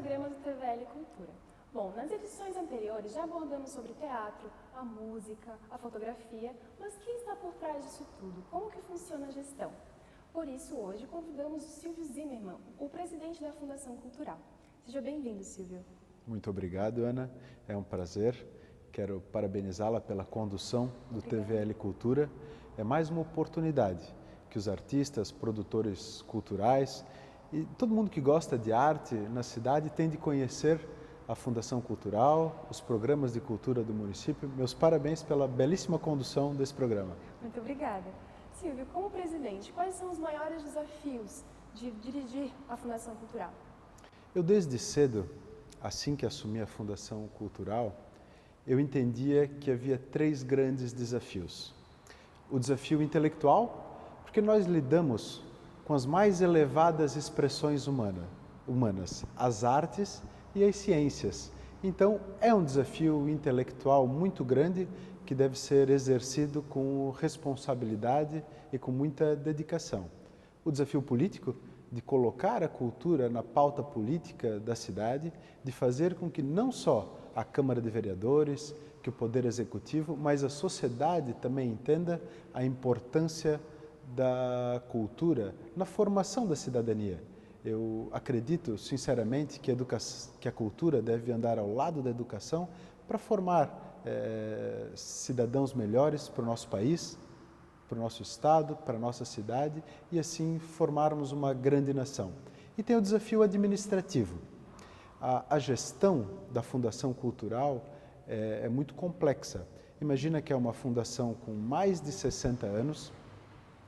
programas do TVL Cultura. Bom, nas edições anteriores já abordamos sobre o teatro, a música, a fotografia, mas quem está por trás disso tudo? Como que funciona a gestão? Por isso, hoje convidamos o Silvio Zimmermann, o presidente da Fundação Cultural. Seja bem-vindo, Silvio. Muito obrigado, Ana. É um prazer. Quero parabenizá-la pela condução do TVL Cultura. É mais uma oportunidade que os artistas, produtores culturais e todo mundo que gosta de arte na cidade tem de conhecer a Fundação Cultural, os programas de cultura do município. Meus parabéns pela belíssima condução desse programa. Muito obrigada. Silvio, como presidente, quais são os maiores desafios de dirigir a Fundação Cultural? Eu desde cedo, assim que assumi a Fundação Cultural, eu entendia que havia 3 grandes desafios. O desafio intelectual, porque nós lidamos com as mais elevadas expressões humanas, as artes e as ciências. Então, é um desafio intelectual muito grande que deve ser exercido com responsabilidade e com muita dedicação. O desafio político, de colocar a cultura na pauta política da cidade, de fazer com que não só a Câmara de Vereadores, que o Poder Executivo, mas a sociedade também entenda a importância da cultura na formação da cidadania. Eu acredito, sinceramente, que a cultura deve andar ao lado da educação para formar cidadãos melhores para o nosso país, para o nosso estado, para a nossa cidade e assim formarmos uma grande nação. E tem o desafio administrativo. A gestão da Fundação Cultural é muito complexa. Imagina que é uma fundação com mais de 60 anos,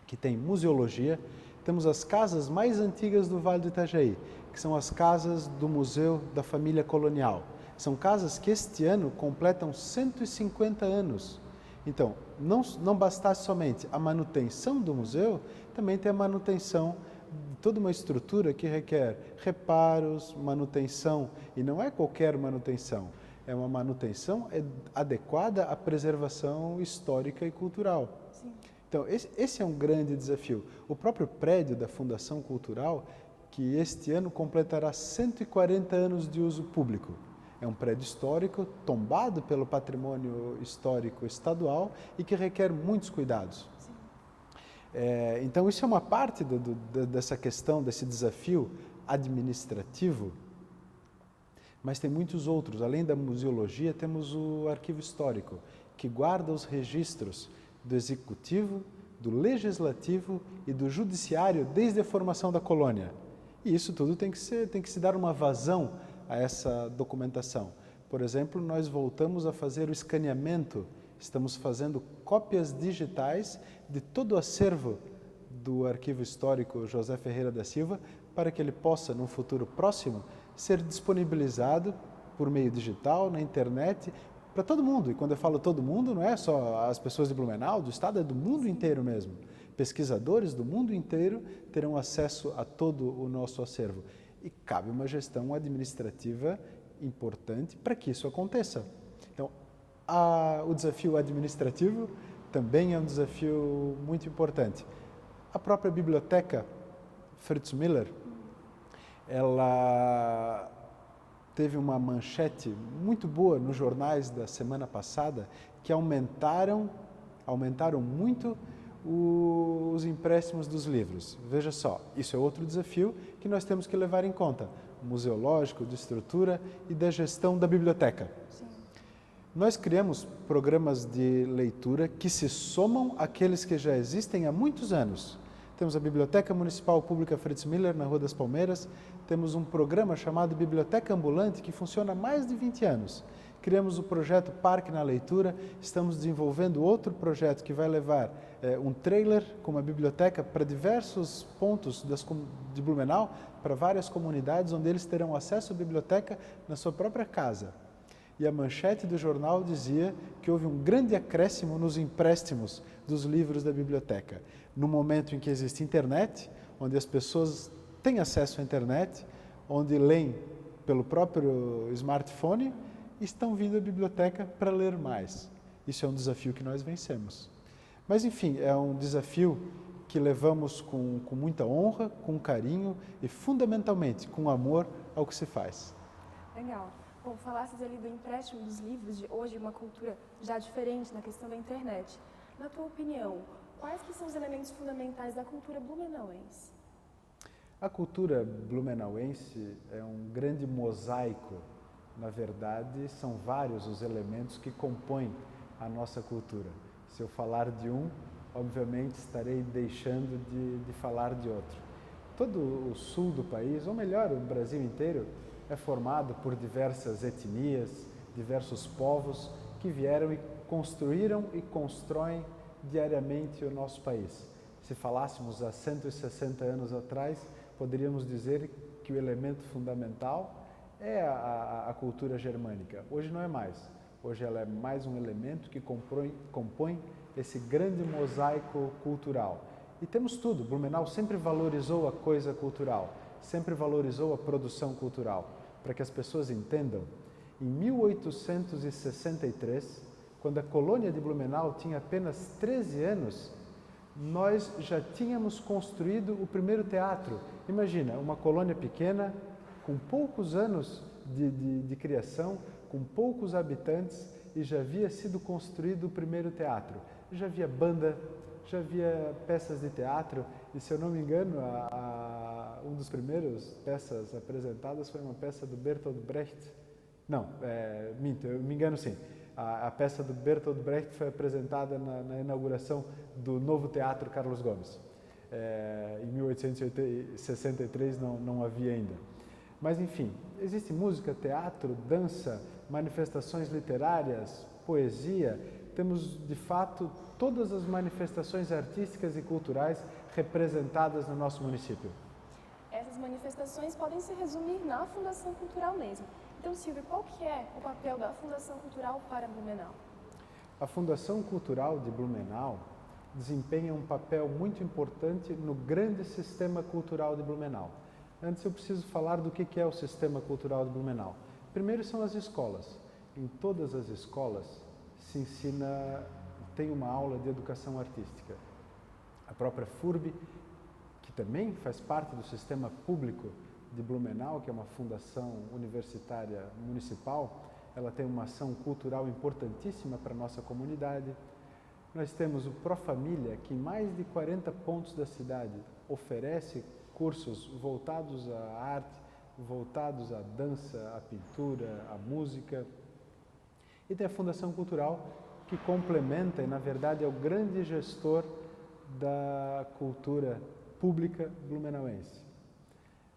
que tem museologia. Temos as casas mais antigas do Vale do Itajaí, que são as casas do Museu da Família Colonial. São casas que este ano completam 150 anos. Então, não bastasse somente a manutenção do museu, também tem a manutenção de toda uma estrutura que requer reparos, manutenção, e não é qualquer manutenção, é uma manutenção adequada à preservação histórica e cultural. Sim. Então, esse é um grande desafio. O próprio prédio da Fundação Cultural, que este ano completará 140 anos de uso público. É um prédio histórico, tombado pelo patrimônio histórico estadual e que requer muitos cuidados. Então, isso é uma parte dessa questão, desse desafio administrativo, mas tem muitos outros. Além da museologia, temos o arquivo histórico, que guarda os registros do executivo, do legislativo e do judiciário desde a formação da colônia. E isso tudo tem que se dar uma vazão a essa documentação. Por exemplo, nós voltamos a fazer o escaneamento, estamos fazendo cópias digitais de todo o acervo do arquivo histórico José Ferreira da Silva, para que ele possa, num futuro próximo, ser disponibilizado por meio digital, na internet, para todo mundo. E quando eu falo todo mundo, não é só as pessoas de Blumenau, do estado, é do mundo inteiro mesmo. Pesquisadores do mundo inteiro terão acesso a todo o nosso acervo. E cabe uma gestão administrativa importante para que isso aconteça. Então, o desafio administrativo também é um desafio muito importante. A própria biblioteca Fritz Miller, ela teve uma manchete muito boa nos jornais da semana passada, que aumentaram muito os empréstimos dos livros. Veja só, isso é outro desafio que nós temos que levar em conta, museológico, de estrutura e da gestão da biblioteca. Sim. Nós criamos programas de leitura que se somam àqueles que já existem há muitos anos. Temos a Biblioteca Municipal Pública Fritz Miller, na Rua das Palmeiras. Temos um programa chamado Biblioteca Ambulante, que funciona há mais de 20 anos. Criamos o projeto Parque na Leitura, estamos desenvolvendo outro projeto que vai levar um trailer com uma biblioteca para diversos pontos de Blumenau, para várias comunidades, onde eles terão acesso à biblioteca na sua própria casa. E a manchete do jornal dizia que houve um grande acréscimo nos empréstimos dos livros da biblioteca. No momento em que existe internet, onde as pessoas têm acesso à internet, onde leem pelo próprio smartphone, estão vindo à biblioteca para ler mais. Isso é um desafio que nós vencemos. Mas, enfim, é um desafio que levamos com muita honra, com carinho e, fundamentalmente, com amor ao que se faz. Legal. Bom, falasses ali do empréstimo dos livros de hoje, uma cultura já diferente na questão da internet. Na tua opinião, quais que são os elementos fundamentais da cultura blumenauense? A cultura blumenauense é um grande mosaico. Na verdade, são vários os elementos que compõem a nossa cultura. Se eu falar de um, obviamente estarei deixando de falar de outro. Todo o sul do país, ou melhor, o Brasil inteiro, é formado por diversas etnias, diversos povos que vieram e construíram e constroem diariamente o nosso país. Se falássemos há 160 anos atrás, poderíamos dizer que o elemento fundamental é a cultura germânica. Hoje não é mais. Hoje ela é mais um elemento que compõe esse grande mosaico cultural. E temos tudo. Blumenau sempre valorizou a coisa cultural, sempre valorizou a produção cultural. Para que as pessoas entendam, em 1863, quando a colônia de Blumenau tinha apenas 13 anos, nós já tínhamos construído o primeiro teatro. Imagina, uma colônia pequena, com poucos anos de criação, com poucos habitantes, e já havia sido construído o primeiro teatro. Já havia banda, já havia peças de teatro, e se eu não me engano, um dos primeiros peças apresentadas foi uma peça do Bertolt Brecht. Não, minto, eu me engano sim. A peça do Bertolt Brecht foi apresentada na inauguração do novo Teatro Carlos Gomes. Em 1863 não havia ainda. Mas enfim, existe música, teatro, dança, manifestações literárias, poesia. Temos de fato todas as manifestações artísticas e culturais representadas no nosso município. Essas manifestações podem se resumir na Fundação Cultural mesmo. Então, Silvio, qual que é o papel da Fundação Cultural para Blumenau? A Fundação Cultural de Blumenau desempenha um papel muito importante no grande sistema cultural de Blumenau. Antes eu preciso falar do que é o sistema cultural de Blumenau. Primeiro são as escolas. Em todas as escolas se ensina, tem uma aula de educação artística. A própria FURB, que também faz parte do sistema público de Blumenau, que é uma fundação universitária municipal, ela tem uma ação cultural importantíssima para a nossa comunidade. Nós temos o Profamília, que em mais de 40 pontos da cidade oferece cursos voltados à arte, voltados à dança, à pintura, à música. E tem a Fundação Cultural, que complementa e, na verdade, é o grande gestor da cultura pública blumenauense.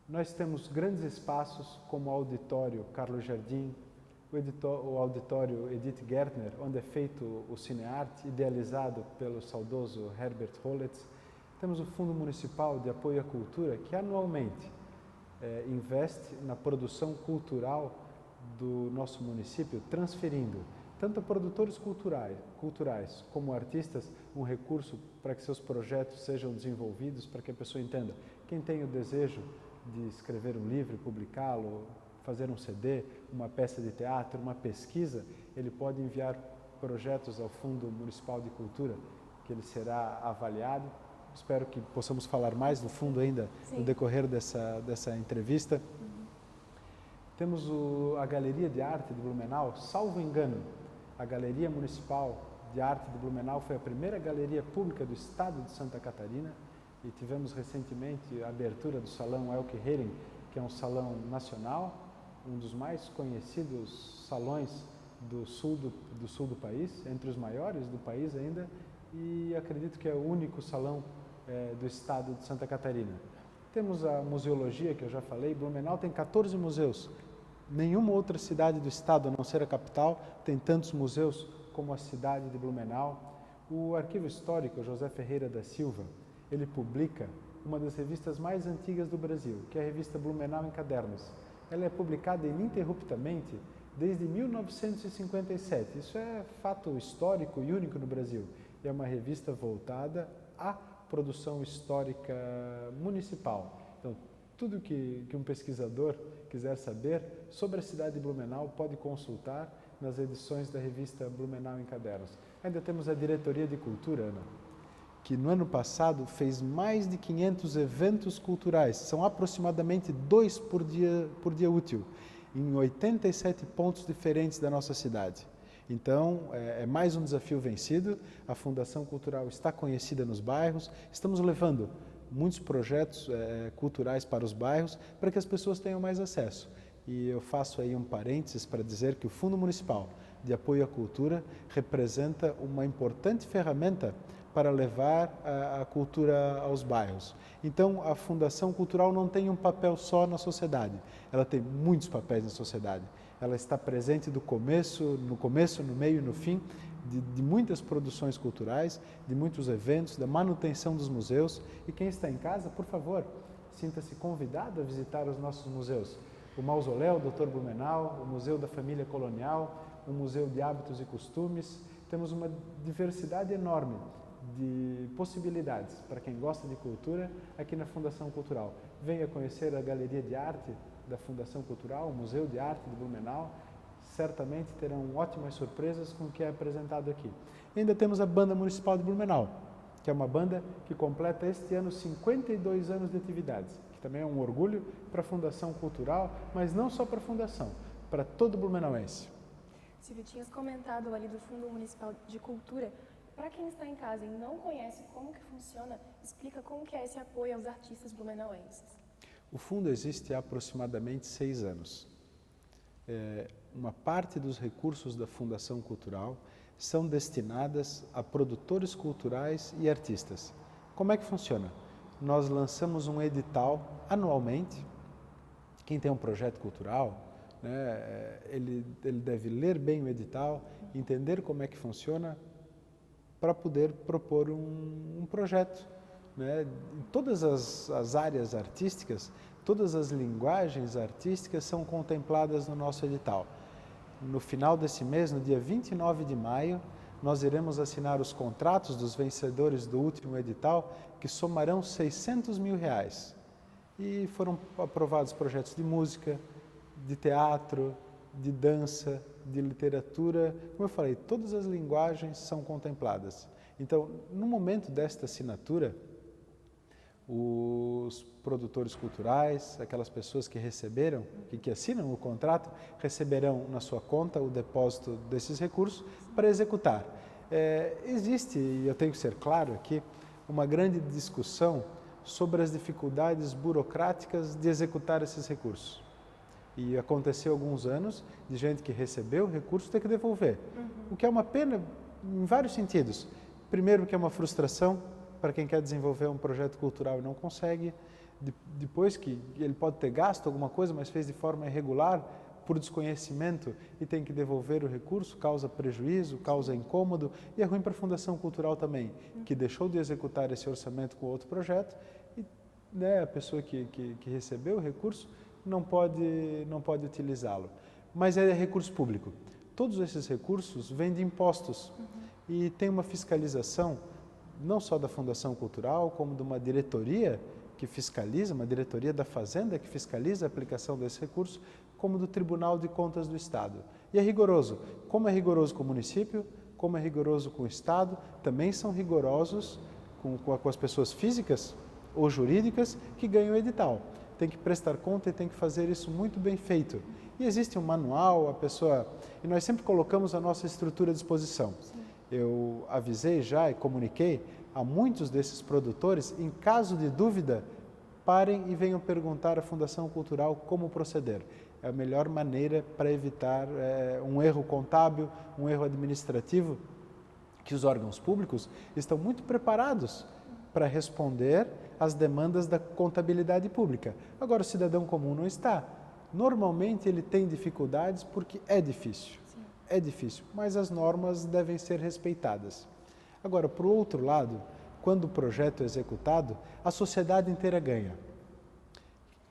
Nós temos grandes espaços como o Auditório Carlos Jardim, o Auditório Edith Gertner, onde é feito o Cinearte, idealizado pelo saudoso Herbert Holletz. Temos o Fundo Municipal de Apoio à Cultura, que anualmente investe na produção cultural do nosso município, transferindo tanto a produtores culturais como artistas um recurso para que seus projetos sejam desenvolvidos, para que a pessoa entenda. Quem tem o desejo de escrever um livro, publicá-lo, fazer um CD, uma peça de teatro, uma pesquisa, ele pode enviar projetos ao Fundo Municipal de Cultura, que ele será avaliado. Espero que possamos falar mais do fundo ainda no decorrer dessa entrevista. Temos a Galeria de Arte de Blumenau. Salvo engano, a Galeria Municipal de Arte de Blumenau foi a primeira galeria pública do estado de Santa Catarina, e tivemos recentemente a abertura do Salão Elke Hering, que é um salão nacional, um dos mais conhecidos salões do sul do país, entre os maiores do país ainda, e acredito que é o único salão do estado de Santa Catarina. Temos a museologia, que eu já falei. Blumenau tem 14 museus. Nenhuma outra cidade do estado, a não ser a capital, tem tantos museus como a cidade de Blumenau. O Arquivo Histórico José Ferreira da Silva, ele publica uma das revistas mais antigas do Brasil, que é a revista Blumenau em Cadernos. Ela é publicada ininterruptamente desde 1957. Isso é fato histórico e único no Brasil. É uma revista voltada à produção histórica municipal. Então, tudo que um pesquisador quiser saber sobre a cidade de Blumenau pode consultar nas edições da revista Blumenau em Cadernos. Ainda temos a Diretoria de Cultura, Ana, que no ano passado fez mais de 500 eventos culturais. São aproximadamente 2 por dia útil. em 87 pontos diferentes da nossa cidade. Então, é mais um desafio vencido, a Fundação Cultural está conhecida nos bairros, estamos levando muitos projetos culturais para os bairros para que as pessoas tenham mais acesso. E eu faço aí um parênteses para dizer que o Fundo Municipal de Apoio à Cultura representa uma importante ferramenta para levar a cultura aos bairros. Então, a Fundação Cultural não tem um papel só na sociedade, ela tem muitos papéis na sociedade. Ela está presente no começo, no meio e no fim de muitas produções culturais, de muitos eventos, da manutenção dos museus. E quem está em casa, por favor, sinta-se convidado a visitar os nossos museus. O Mausoléu Dr. Blumenau, o Museu da Família Colonial, o Museu de Hábitos e Costumes. Temos uma diversidade enorme de possibilidades para quem gosta de cultura aqui na Fundação Cultural. Venha conhecer a Galeria de Arte da Fundação Cultural, o Museu de Arte de Blumenau. Certamente terão ótimas surpresas com o que é apresentado aqui. E ainda temos a Banda Municipal de Blumenau, que é uma banda que completa este ano 52 anos de atividades, que também é um orgulho para a Fundação Cultural, mas não só para a Fundação, para todo blumenauense. Silvio, tinhas comentado ali do Fundo Municipal de Cultura. Para quem está em casa e não conhece como que funciona, explica como que é esse apoio aos artistas blumenauenses. O fundo existe há aproximadamente 6 anos. Uma parte dos recursos da Fundação Cultural são destinadas a produtores culturais e artistas. Como é que funciona? Nós lançamos um edital anualmente. Quem tem um projeto cultural, né, ele deve ler bem o edital, entender como é que funciona para poder propor um projeto. Né? Em todas as áreas artísticas, todas as linguagens artísticas são contempladas no nosso edital. No final desse mês, no dia 29 de maio, nós iremos assinar os contratos dos vencedores do último edital, que somarão R$600 mil. E foram aprovados projetos de música, de teatro, de dança, de literatura. Como eu falei, todas as linguagens são contempladas. Então, no momento desta assinatura, os produtores culturais, aquelas pessoas que receberam, que assinam o contrato, receberão na sua conta o depósito desses recursos para executar. Existe, e eu tenho que ser claro aqui, uma grande discussão sobre as dificuldades burocráticas de executar esses recursos. E aconteceu alguns anos de gente que recebeu o recurso ter que devolver, o que é uma pena em vários sentidos. Primeiro, que é uma frustração para quem quer desenvolver um projeto cultural e não consegue. Depois que ele pode ter gasto alguma coisa, mas fez de forma irregular, por desconhecimento, e tem que devolver o recurso, causa prejuízo, causa incômodo, e é ruim para a Fundação Cultural também, que deixou de executar esse orçamento com outro projeto, e né, a pessoa que recebeu o recurso não pode utilizá-lo. Mas é recurso público. Todos esses recursos vêm de impostos e tem uma fiscalização, não só da Fundação Cultural, como de uma diretoria que fiscaliza, uma diretoria da Fazenda que fiscaliza a aplicação desse recurso, como do Tribunal de Contas do Estado. E é rigoroso. Como é rigoroso com o município, como é rigoroso com o Estado, também são rigorosos com as pessoas físicas ou jurídicas que ganham o edital. Tem que prestar conta e tem que fazer isso muito bem feito. E existe um manual, e nós sempre colocamos a nossa estrutura à disposição. Sim. Eu avisei já e comuniquei a muitos desses produtores, em caso de dúvida, parem e venham perguntar à Fundação Cultural como proceder. É a melhor maneira para evitar um erro contábil, um erro administrativo, que os órgãos públicos estão muito preparados para responder às demandas da contabilidade pública. Agora, o cidadão comum não está. Normalmente ele tem dificuldades porque é difícil. Sim. É difícil, mas as normas devem ser respeitadas. Agora, por outro lado, quando o projeto é executado, a sociedade inteira ganha.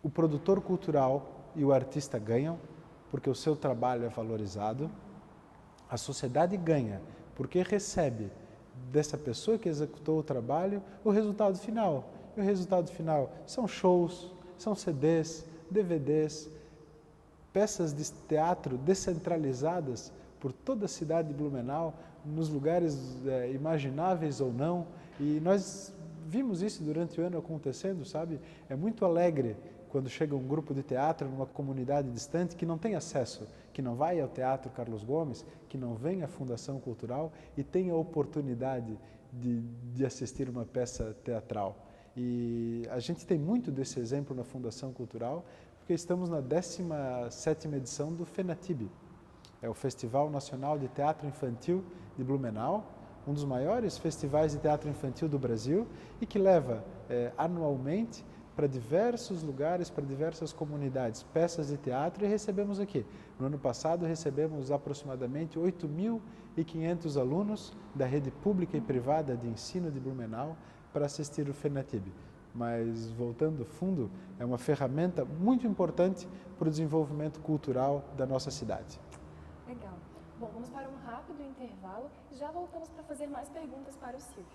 O produtor cultural e o artista ganham, porque o seu trabalho é valorizado. A sociedade ganha, porque recebe dessa pessoa que executou o trabalho o resultado final. E o resultado final são shows, são CDs, DVDs, peças de teatro descentralizadas por toda a cidade de Blumenau, nos lugares imagináveis ou não. E nós vimos isso durante o ano acontecendo, sabe? É muito alegre quando chega um grupo de teatro numa comunidade distante que não tem acesso, que não vai ao Teatro Carlos Gomes, que não vem à Fundação Cultural e tem a oportunidade de assistir uma peça teatral. E a gente tem muito desse exemplo na Fundação Cultural, porque estamos na 17ª edição do FENATIB. É o Festival Nacional de Teatro Infantil de Blumenau, um dos maiores festivais de teatro infantil do Brasil e que leva anualmente para diversos lugares, para diversas comunidades, peças de teatro e recebemos aqui. No ano passado recebemos aproximadamente 8.500 alunos da rede pública e privada de ensino de Blumenau para assistir o FENATIB. Mas, voltando ao fundo, é uma ferramenta muito importante para o desenvolvimento cultural da nossa cidade. Legal. Bom, vamos para um rápido intervalo e já voltamos para fazer mais perguntas para o Silvio.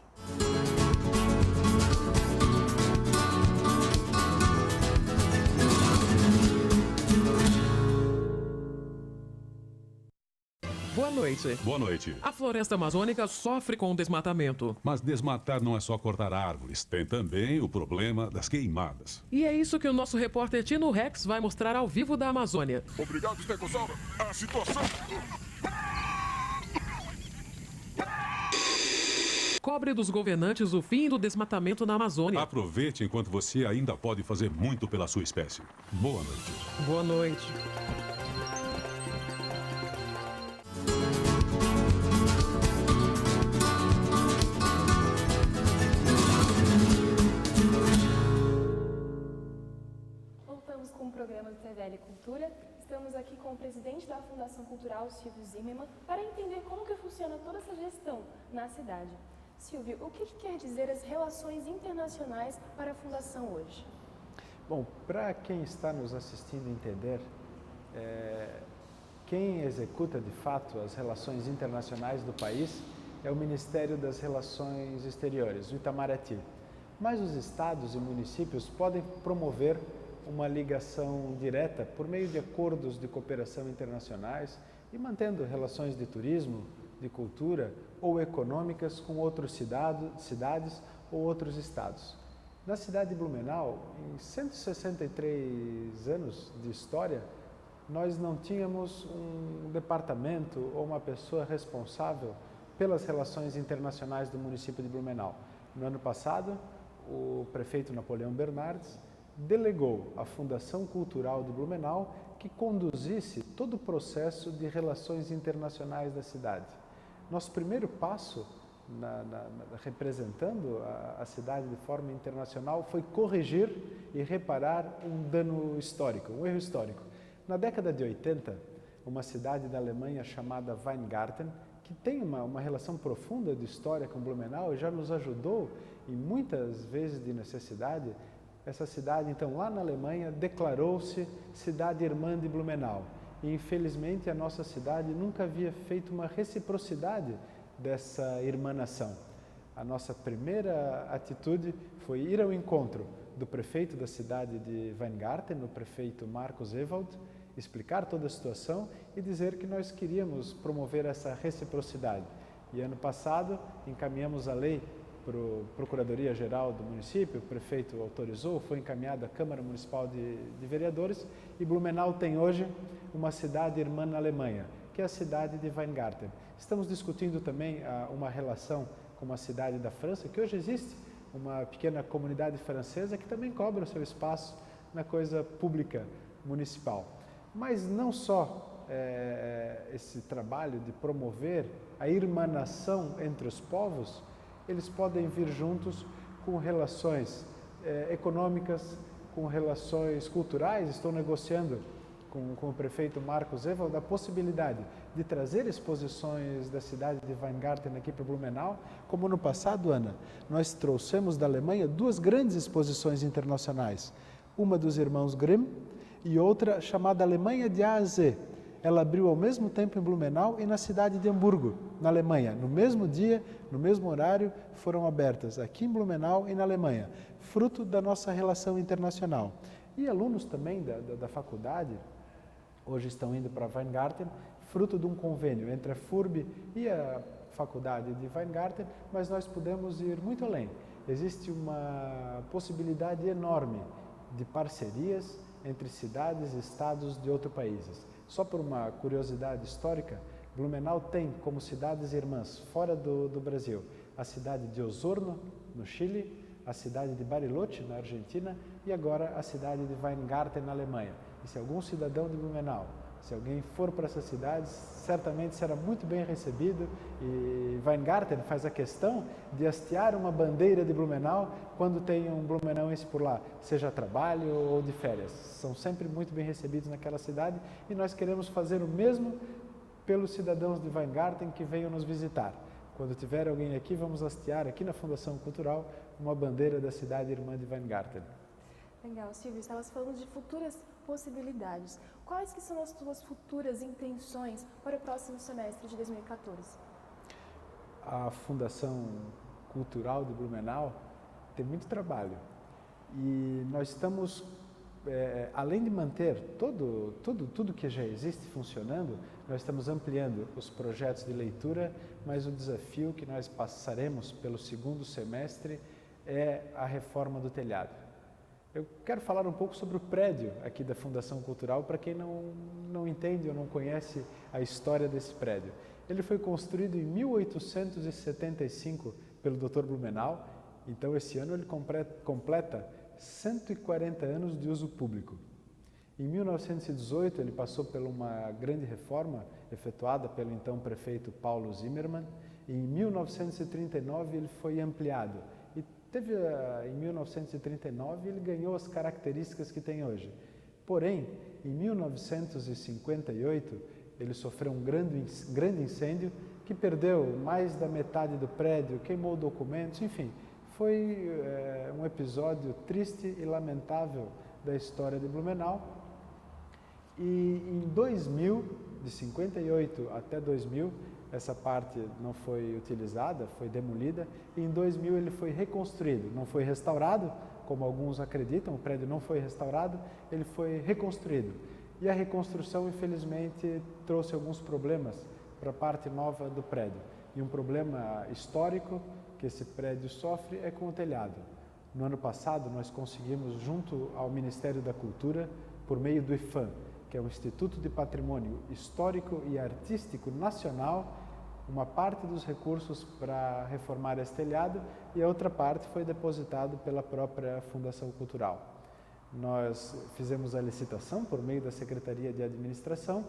Boa noite. Boa noite. A floresta amazônica sofre com o desmatamento. Mas desmatar não é só cortar árvores. Tem também o problema das queimadas. E é isso que o nosso repórter Tino Rex vai mostrar ao vivo da Amazônia. Obrigado, Stegosauro. A situação... Cobre dos governantes o fim do desmatamento na Amazônia. Aproveite enquanto você ainda pode fazer muito pela sua espécie. Boa noite. Boa noite. Voltamos com o programa do TVL Cultura. Estamos aqui com o presidente da Fundação Cultural, Silvio Zimmermann, para entender como que funciona toda essa gestão na cidade. Silvio, o que quer dizer as relações internacionais para a Fundação hoje? Bom, para quem está nos assistindo entender, quem executa de fato as relações internacionais do país é o Ministério das Relações Exteriores, o Itamaraty. Mas os estados e municípios podem promover uma ligação direta por meio de acordos de cooperação internacionais e mantendo relações de turismo, de cultura ou econômicas com outras cidades ou outros estados. Na cidade de Blumenau, em 163 anos de história, nós não tínhamos um departamento ou uma pessoa responsável pelas relações internacionais do município de Blumenau. No ano passado, o prefeito Napoleão Bernardes delegou à Fundação Cultural de Blumenau que conduzisse todo o processo de relações internacionais da cidade. Nosso primeiro passo, representando a cidade de forma internacional, foi corrigir e reparar um dano histórico, um erro histórico. Na década de 80, uma cidade da Alemanha chamada Weingarten, que tem uma relação profunda de história com Blumenau, já nos ajudou em muitas vezes de necessidade. Essa cidade, então, lá na Alemanha, declarou-se cidade irmã de Blumenau. E, infelizmente, a nossa cidade nunca havia feito uma reciprocidade dessa irmanação. A nossa primeira atitude foi ir ao encontro do prefeito da cidade de Weingarten, o prefeito Markus Ewald, explicar toda a situação e dizer que nós queríamos promover essa reciprocidade. E ano passado encaminhamos a lei para a Procuradoria-Geral do município, o prefeito autorizou, foi encaminhado à Câmara Municipal de Vereadores e Blumenau tem hoje uma cidade irmã na Alemanha, que é a cidade de Weingarten. Estamos discutindo também uma relação com uma cidade da França, que hoje existe uma pequena comunidade francesa que também cobra o seu espaço na coisa pública municipal. Mas não só esse trabalho de promover a irmanação entre os povos, eles podem vir juntos com relações econômicas, com relações culturais. Estou negociando com o prefeito Markus Ewald a possibilidade de trazer exposições da cidade de Weingarten aqui para Blumenau. Como no passado, Ana, nós trouxemos da Alemanha duas grandes exposições internacionais, uma dos irmãos Grimm e outra chamada Alemanha de A a Z. Ela abriu ao mesmo tempo em Blumenau e na cidade de Hamburgo, na Alemanha. No mesmo dia, no mesmo horário, foram abertas aqui em Blumenau e na Alemanha, fruto da nossa relação internacional. E alunos também da faculdade, hoje estão indo para Weingarten, fruto de um convênio entre a FURB e a faculdade de Weingarten, mas nós podemos ir muito além. Existe uma possibilidade enorme de parcerias entre cidades e estados de outros países. Só por uma curiosidade histórica, Blumenau tem como cidades irmãs, fora do Brasil, a cidade de Osorno, no Chile, a cidade de Bariloche, na Argentina, e agora a cidade de Weingarten, na Alemanha. E se algum cidadão de Blumenau, se alguém for para essas cidades, certamente será muito bem recebido, e Weingarten faz a questão de hastear uma bandeira de Blumenau quando tem um blumenauense por lá, seja a trabalho ou de férias. São sempre muito bem recebidos naquela cidade e nós queremos fazer o mesmo pelos cidadãos de Weingarten que venham nos visitar. Quando tiver alguém aqui, vamos hastear aqui na Fundação Cultural uma bandeira da cidade irmã de Weingarten. Legal, Silvio, estavas falando de futuras possibilidades. Quais que são as tuas futuras intenções para o próximo semestre de 2014? A Fundação Cultural de Blumenau tem muito trabalho e nós estamos, além de manter tudo que já existe funcionando, nós estamos ampliando os projetos de leitura, mas o desafio que nós passaremos pelo segundo semestre é a reforma do telhado. Eu quero falar um pouco sobre o prédio aqui da Fundação Cultural, para quem não entende ou não conhece a história desse prédio. Ele foi construído em 1875 pelo Dr. Blumenau, então esse ano ele completa 140 anos de uso público. Em 1918 ele passou por uma grande reforma efetuada pelo então prefeito Paulo Zimmermann, e em 1939 ele foi ampliado. Em 1939 ele ganhou as características que tem hoje. Porém, em 1958 ele sofreu um grande incêndio que perdeu mais da metade do prédio, queimou documentos, enfim, foi um episódio triste e lamentável da história de Blumenau. E em 2000, de 58 até 2000, essa parte não foi utilizada, foi demolida, e em 2000 ele foi reconstruído, não foi restaurado, como alguns acreditam, o prédio não foi restaurado, ele foi reconstruído. E a reconstrução, infelizmente, trouxe alguns problemas para a parte nova do prédio. E um problema histórico que esse prédio sofre é com o telhado. No ano passado, nós conseguimos, junto ao Ministério da Cultura, por meio do IPHAN, que é o Instituto de Patrimônio Histórico e Artístico Nacional, uma parte dos recursos para reformar esse telhado e a outra parte foi depositado pela própria Fundação Cultural. Nós fizemos a licitação por meio da Secretaria de Administração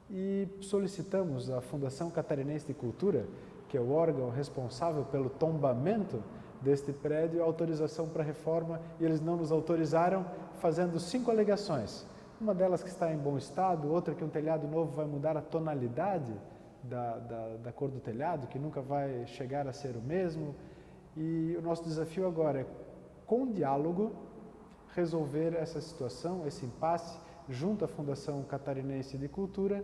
e solicitamos à Fundação Catarinense de Cultura, que é o órgão responsável pelo tombamento deste prédio, autorização para reforma, e eles não nos autorizaram, fazendo 5 alegações. Uma delas que está em bom estado, outra que um telhado novo vai mudar a tonalidade da cor do telhado, que nunca vai chegar a ser o mesmo. E o nosso desafio agora é, com diálogo, resolver essa situação, esse impasse, junto à Fundação Catarinense de Cultura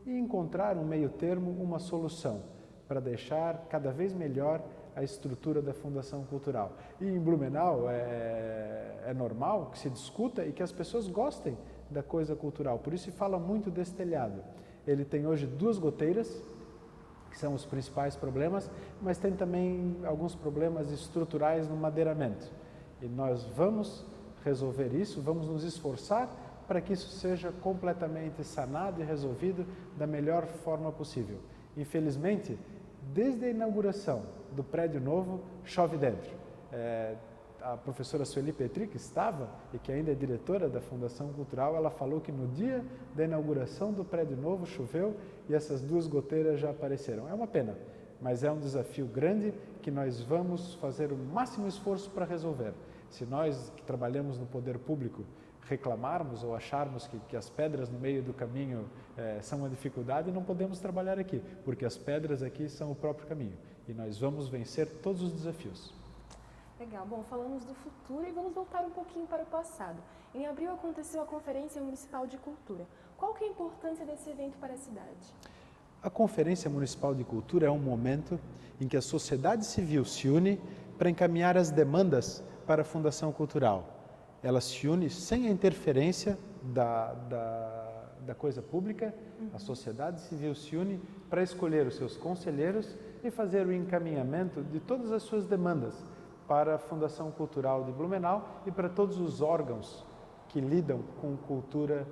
e encontrar um meio termo, uma solução, para deixar cada vez melhor a estrutura da Fundação Cultural. E em Blumenau é normal que se discuta e que as pessoas gostem da coisa cultural, por isso se fala muito desse telhado. Ele tem hoje 2 goteiras, que são os principais problemas, mas tem também alguns problemas estruturais no madeiramento. E nós vamos resolver isso, vamos nos esforçar para que isso seja completamente sanado e resolvido da melhor forma possível. Infelizmente, desde a inauguração do prédio novo, chove dentro. A professora Sueli Petri, que estava e que ainda é diretora da Fundação Cultural, ela falou que no dia da inauguração do prédio novo choveu e essas 2 goteiras já apareceram. É uma pena, mas é um desafio grande que nós vamos fazer o máximo esforço para resolver. Se nós que trabalhamos no poder público reclamarmos ou acharmos que as pedras no meio do caminho são uma dificuldade, não podemos trabalhar aqui, porque as pedras aqui são o próprio caminho e nós vamos vencer todos os desafios. Legal. Bom, falamos do futuro e vamos voltar um pouquinho para o passado. Em abril aconteceu a Conferência Municipal de Cultura. Qual que é a importância desse evento para a cidade? A Conferência Municipal de Cultura é um momento em que a sociedade civil se une para encaminhar as demandas para a Fundação Cultural. Ela se une sem a interferência da coisa pública, a sociedade civil se une para escolher os seus conselheiros e fazer o encaminhamento de todas as suas demandas, para a Fundação Cultural de Blumenau e para todos os órgãos que lidam com cultura,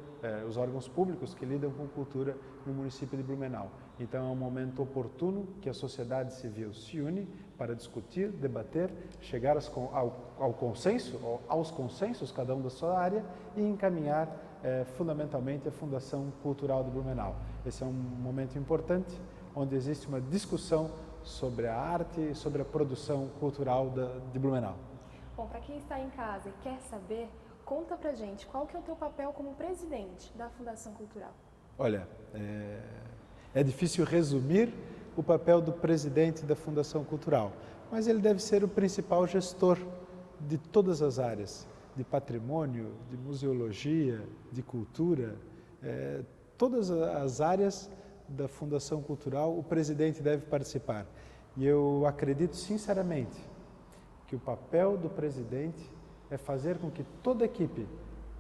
os órgãos públicos que lidam com cultura no município de Blumenau. Então é um momento oportuno que a sociedade civil se une para discutir, debater, chegar ao consenso, aos consensos, cada um da sua área, e encaminhar fundamentalmente a Fundação Cultural de Blumenau. Esse é um momento importante, onde existe uma discussão sobre a arte e sobre a produção cultural de Blumenau. Bom, para quem está em casa e quer saber, conta pra gente qual que é o teu papel como presidente da Fundação Cultural. Olha, é difícil resumir o papel do presidente da Fundação Cultural, mas ele deve ser o principal gestor de todas as áreas, de patrimônio, de museologia, de cultura, todas as áreas da Fundação Cultural, o presidente deve participar. E eu acredito sinceramente que o papel do presidente é fazer com que toda a equipe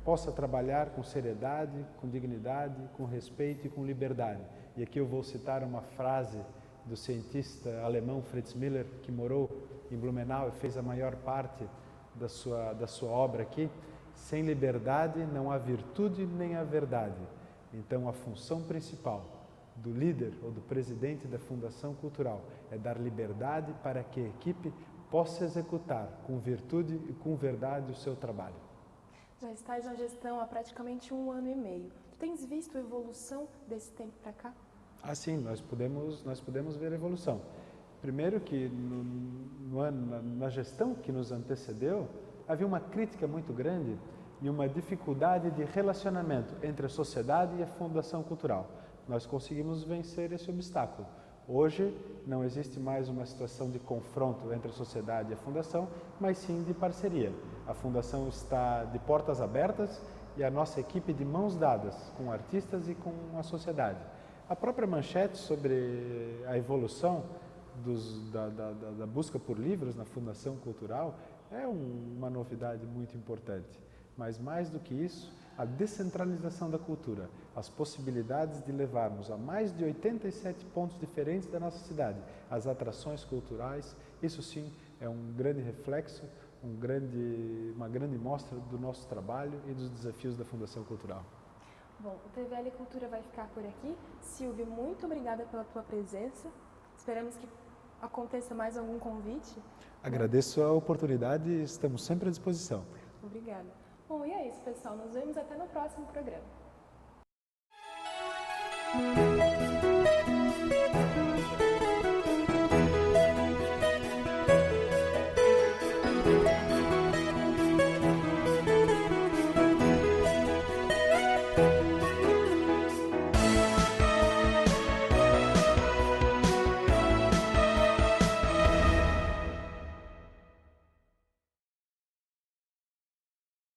possa trabalhar com seriedade, com dignidade, com respeito e com liberdade. E aqui eu vou citar uma frase do cientista alemão Fritz Müller, que morou em Blumenau e fez a maior parte da sua obra aqui: sem liberdade não há virtude nem há verdade. Então a função principal do líder ou do presidente da Fundação Cultural é dar liberdade para que a equipe possa executar com virtude e com verdade o seu trabalho. Já estás na gestão há praticamente 1 ano e meio. Tens visto a evolução desse tempo para cá? Ah, sim, nós podemos ver a evolução. Primeiro que na gestão que nos antecedeu, havia uma crítica muito grande e uma dificuldade de relacionamento entre a sociedade e a Fundação Cultural. Nós conseguimos vencer esse obstáculo. Hoje não existe mais uma situação de confronto entre a sociedade e a Fundação, mas sim de parceria. A Fundação está de portas abertas e a nossa equipe de mãos dadas com artistas e com a sociedade. A própria manchete sobre a evolução da busca por livros na Fundação Cultural é uma novidade muito importante. Mas mais do que isso, a descentralização da cultura, as possibilidades de levarmos a mais de 87 pontos diferentes da nossa cidade as atrações culturais, isso sim é um grande reflexo, uma grande mostra do nosso trabalho e dos desafios da Fundação Cultural. Bom, o TVL Cultura vai ficar por aqui. Silvio, muito obrigada pela tua presença. Esperamos que aconteça mais algum convite. Agradeço a oportunidade e estamos sempre à disposição. Obrigada. Bom, e é isso, pessoal. Nos vemos até no próximo programa.